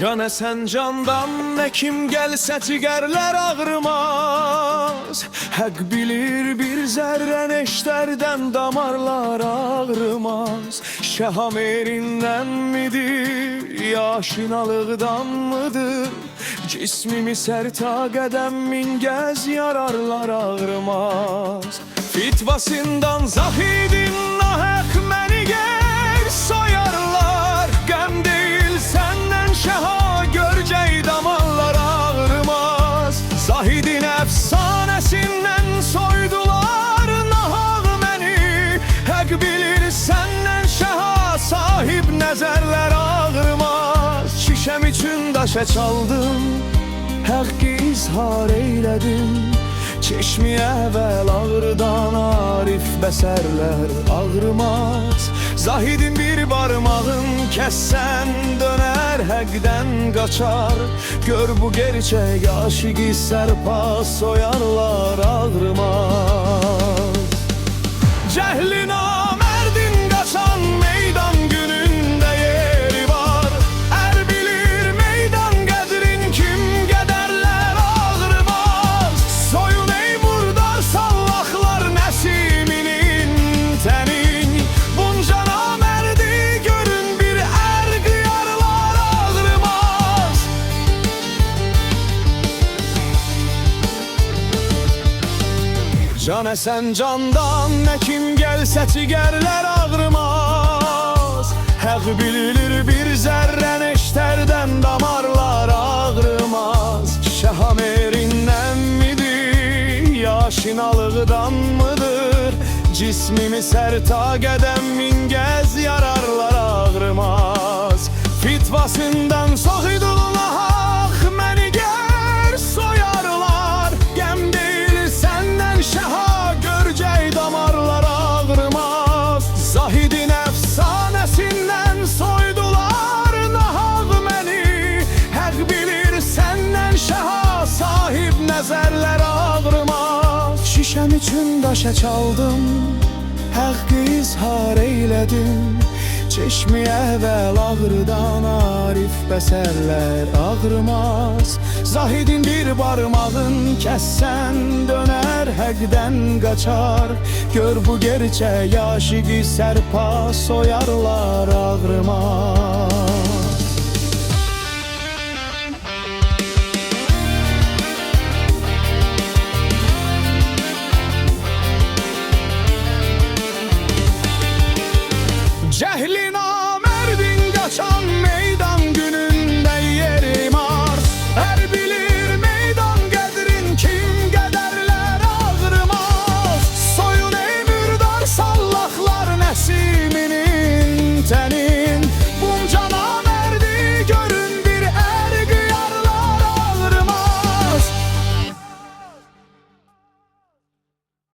Can esen candan ne kim gelse cigerler ağrımaz. Hak bilir bir zerre neşterden damarlar ağrımaz. Şehamerinden midir, yaşinalıktan mıdır? Cismimi serta qədəmmin gəz yararlar ağrımaz. Fitvasından zahidin nahak məni ger soyarlar. Qəm deyil səndən şəha görcək damarlar ağrımaz. Zahidin əfsanəsindən soydular nahaq məni. Həq bilir səndən şəha sahib nəzərlər ağrımaz. Şişəm üçün daşa çaldım, həqqi izhar eylədim. Çeşmi əvvəl ağrıdan arif bəsərlər ağrımaz. Zahidin bir barmağın kəssən dönər həqdən qaçar. Gör bu gerçək aşıqı sərpa soyarlar ağrımaz. Cəhlin amərdin qaçan meydan günündə yeri var. Ər bilir meydan qədrin kim qədərlər ağrımaz. Soyun ey murdar sallaqlar nəsiminin tənin. Bunca namərdi görün bir ər qıyarlar ağrımaz. Can əsən candan nə kim gəlsə cigərlər ağrımaz. Həq bililir bir zərrə neşterdən damarlar ağrımaz. Şəhamerindən midir, yaşinalıqdan mıdır? Cismimi serta qədəmmin gəz yararlar ağrımaz. Fitvasından soxidul nahaq məni gər soyarlar. Qəm deyil səndən şəha görcək damarlar ağrımaz. Zahidin əfsanəsindən soydular nahaq məni. Həq bilir səndən şəha sahib nəzərlər ağrımaz. Şişəm üçün daşa çaldım, həqqi izhar eylədim. Çeşmi əvvəl ağrıdan arif bəsərlər ağrımaz. Zahidin bir barmağın kəssən dönər həqdən qaçar. Gör bu gerçək aşıqı sərpa soyarlar ağrımaz.